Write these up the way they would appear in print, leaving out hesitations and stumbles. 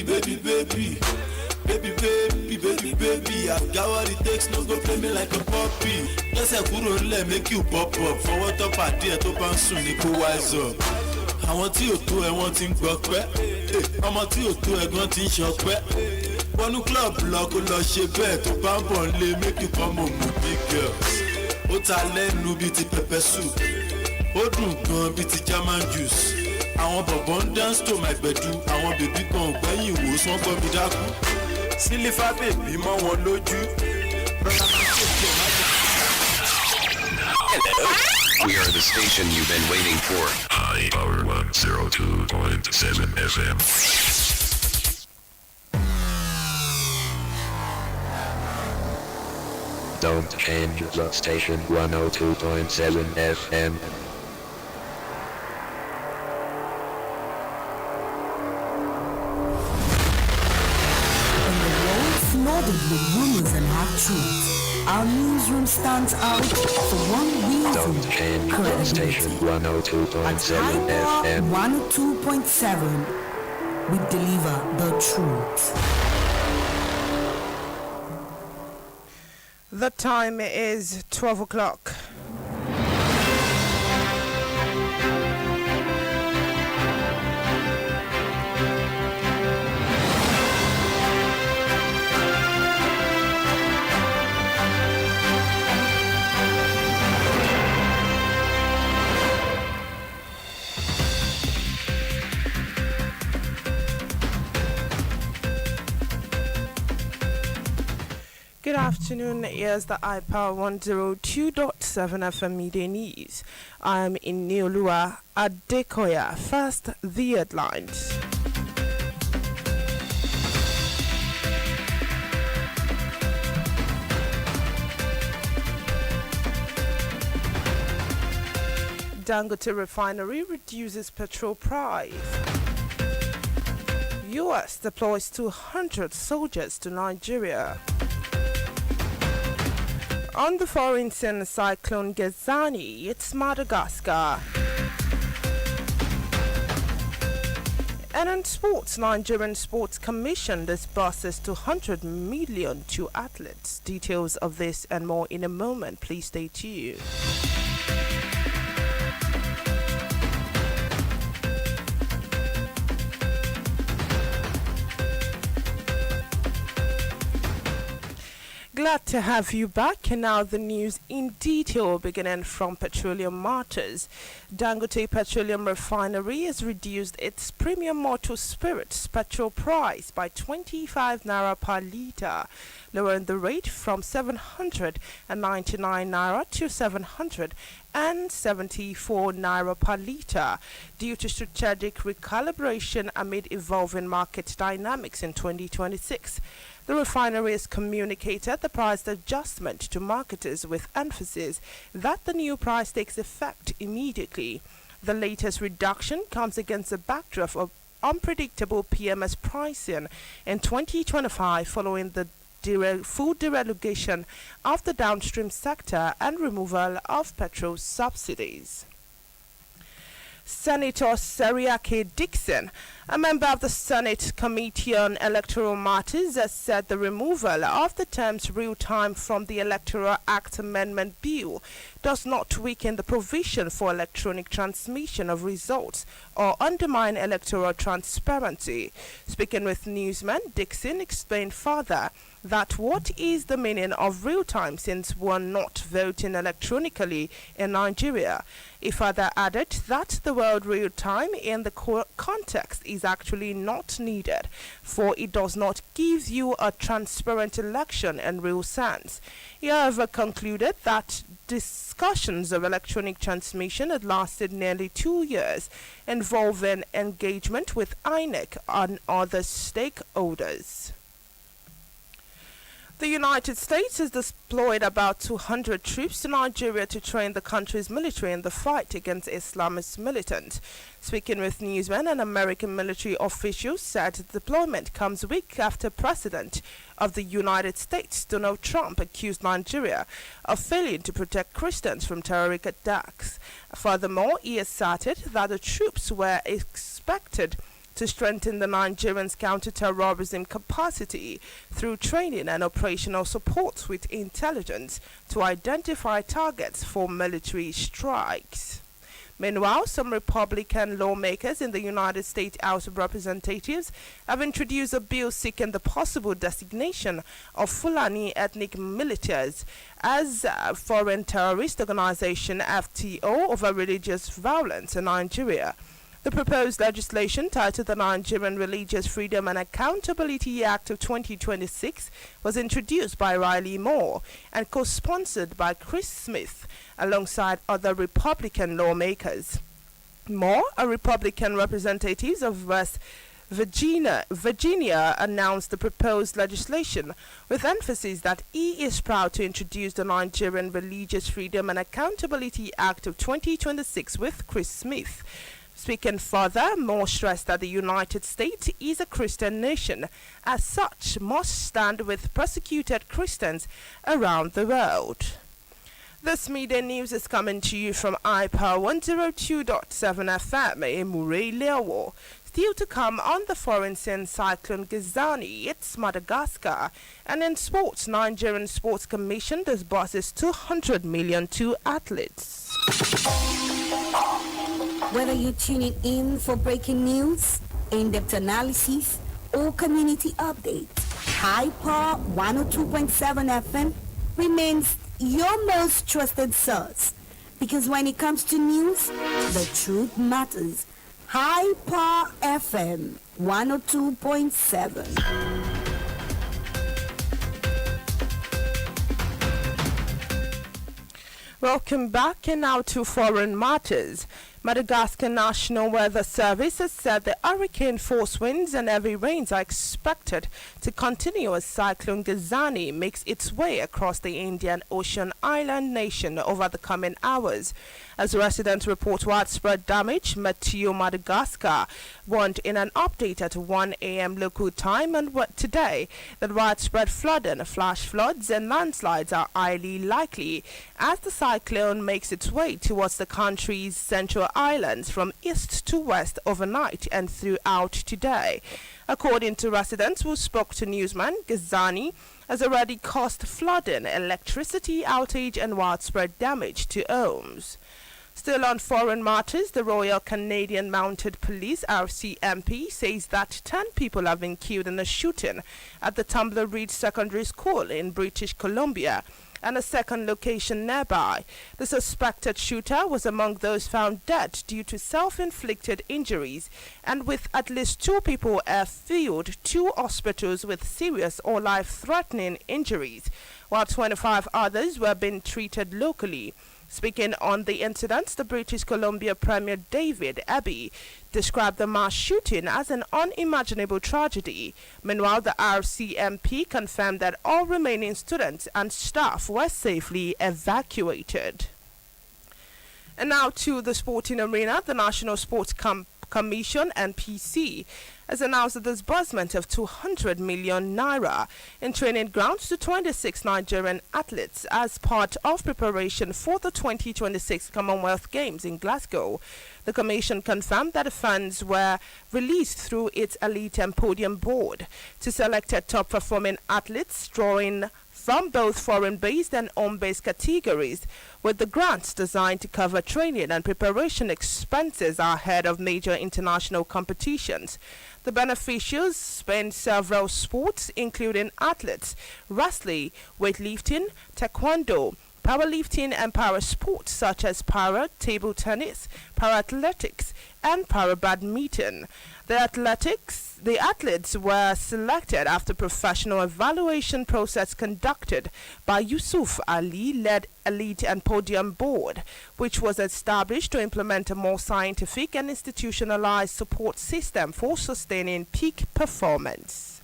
baby, I've got what it takes, no go play me like a puppy. Yes, I couldn't let make you pop up. For what up at the top and soon you go wise up. I want you to I want to go back. I want you to I want to shop back. One club lock or she bet to pump on lay make you come on big girls. What I learn no beauty pepper soup. What do go beauty German juice. I want abundance to my bedroom. I want baby come when you was one for me that. Silifa baby, ma won loju. We are the station you've been waiting for. High Power 102.7 FM. Don't change the station. 102.7 FM. With rumors and half-truths, our newsroom stands out for one reason. Don't change the station. 102.7 FM. 102.7, we deliver the truth. The time is 12 o'clock. Good afternoon, here's the iPower 102.7 FM Media News. I'm Inioluwa Adekoya. First, the headlines. Dangote refinery reduces petrol price. US deploys 200 soldiers to Nigeria. On the foreign scene, Cyclone Gazani, it's Madagascar. And in sports, Nigerian Sports Commission disburses 200 million to athletes. Details of this and more in a moment. Please stay tuned. Glad to have you back, and now the news in detail, beginning from petroleum matters. Dangote Petroleum Refinery has reduced its premium motor spirits petrol price by 25 naira per litre, lowering the rate from 799 naira to 774 naira per litre due to strategic recalibration amid evolving market dynamics in 2026. The refinery has communicated the price adjustment to marketers with emphasis that the new price takes effect immediately. The latest reduction comes against a backdrop of unpredictable PMS pricing in 2025 following the full deregulation of the downstream sector and removal of petrol subsidies. Senator Seriake Dixon, a member of the Senate Committee on Electoral Matters, has said the removal of the terms real-time from the Electoral Act Amendment Bill does not weaken the provision for electronic transmission of results or undermine electoral transparency. Speaking with newsmen, Dixon explained further that what is the meaning of real-time since we're not voting electronically in Nigeria. He further added that the word real-time in the context is actually not needed, for it does not give you a transparent election in real sense. He however concluded that discussions of electronic transmission had lasted nearly 2 years, involving engagement with INEC and other stakeholders. The United States has deployed about 200 troops to Nigeria to train the country's military in the fight against Islamist militants. Speaking with newsmen, an American military official said the deployment comes a week after President of the United States, Donald Trump, accused Nigeria of failing to protect Christians from terrorist attacks. Furthermore, he asserted that the troops were expected to strengthen the Nigerians' counter-terrorism capacity through training and operational support with intelligence to identify targets for military strikes. Meanwhile, some Republican lawmakers in the United States House of Representatives have introduced a bill seeking the possible designation of Fulani ethnic militias as a foreign terrorist organization FTO over religious violence in Nigeria. The proposed legislation, titled the Nigerian Religious Freedom and Accountability Act of 2026, was introduced by Riley Moore and co-sponsored by Chris Smith alongside other Republican lawmakers. Moore, a Republican representative of West Virginia, announced the proposed legislation with emphasis that he is proud to introduce the Nigerian Religious Freedom and Accountability Act of 2026 with Chris Smith. Speaking further, Moore stressed that the United States is a Christian nation, as such must stand with persecuted Christians around the world. This media news is coming to you from iPower 102.7 FM in Inioluwa. Still to come on the foreign scene, Cyclone Gazani, it's Madagascar. And in sports, Nigerian Sports Commission disburses 200 million to athletes. Whether you're tuning in for breaking news, in-depth analysis, or community updates, Hyper 102.7 FM remains your most trusted source. Because when it comes to news, the truth matters. Hyper FM 102.7. Welcome back, and now to foreign matters. Madagascar National Weather Service has said the hurricane force winds and heavy rains are expected to continue as Cyclone Gazani makes its way across the Indian Ocean island nation over the coming hours. As residents report widespread damage, Meteo Madagascar warned in an update at 1 a.m. local time and today that widespread flooding, flash floods and landslides are highly likely as the cyclone makes its way towards the country's central islands from east to west overnight and throughout today. According to residents who spoke to newsman, Gazani has already caused flooding, electricity outage and widespread damage to homes. Still on foreign matters, the Royal Canadian Mounted Police RCMP says that 10 people have been killed in a shooting at the Tumbler Ridge Secondary School in British Columbia and a second location nearby. The suspected shooter was among those found dead due to self-inflicted injuries, and with at least 2 people airfield, 2 hospitals with serious or life-threatening injuries, while 25 others were being treated locally. Speaking on the incident, the British Columbia Premier David Abbey described the mass shooting as an unimaginable tragedy. Meanwhile, the RCMP confirmed that all remaining students and staff were safely evacuated. And now to the sporting arena. The National Sports Commission (NPC) has announced the disbursement of 200 million naira in training grounds to 26 Nigerian athletes as part of preparation for the 2026 Commonwealth Games in Glasgow. The Commission confirmed that the funds were released through its Elite and Podium Board to selected top-performing athletes, drawing from both foreign-based and home-based categories, with the grants designed to cover training and preparation expenses ahead of major international competitions. The beneficiaries span several sports, including athletes, wrestling, weightlifting, taekwondo, powerlifting and para sports such as para table tennis, para athletics and para badminton. The athletes were selected after professional evaluation process conducted by Yusuf Ali-led Elite and Podium Board, which was established to implement a more scientific and institutionalized support system for sustaining peak performance.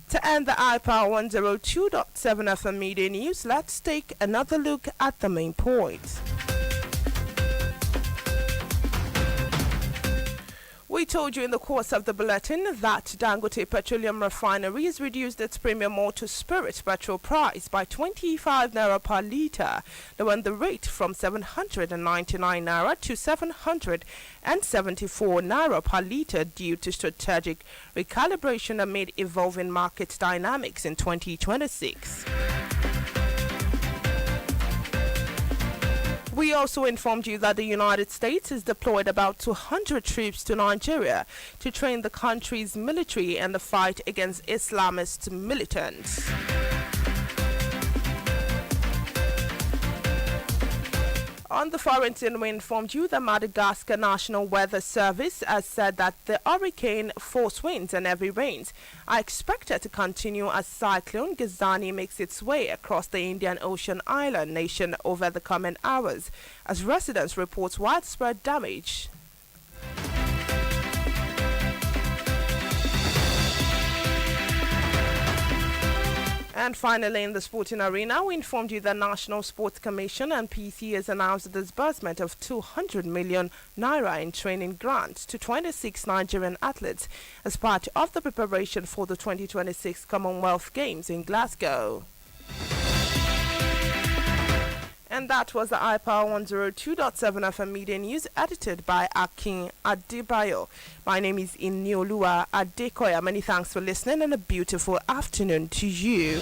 To end the iPower 102.7 FM Media News, let's take another look at the main points. We told you in the course of the bulletin that Dangote Petroleum Refinery has reduced its premium motor spirit petrol price by 25 naira per litre, lowering the rate from 799 naira to 774 naira per litre due to strategic recalibration amid evolving market dynamics in 2026. We also informed you that the United States has deployed about 200 troops to Nigeria to train the country's military in the fight against Islamist militants. On the foreign scene, we informed you that Madagascar National Weather Service has said that the hurricane force winds and heavy rains are expected to continue as Cyclone Gazani makes its way across the Indian Ocean island nation over the coming hours, as residents report widespread damage. And finally, in the sporting arena, we informed you that National Sports Commission and PC has announced the disbursement of 200 million naira in training grants to 26 Nigerian athletes as part of the preparation for the 2026 Commonwealth Games in Glasgow. And that was the iPower 102.7 FM Media News, edited by Akin Adebayo. My name is Inioluwa Adekoya. Many thanks for listening and a beautiful afternoon to you.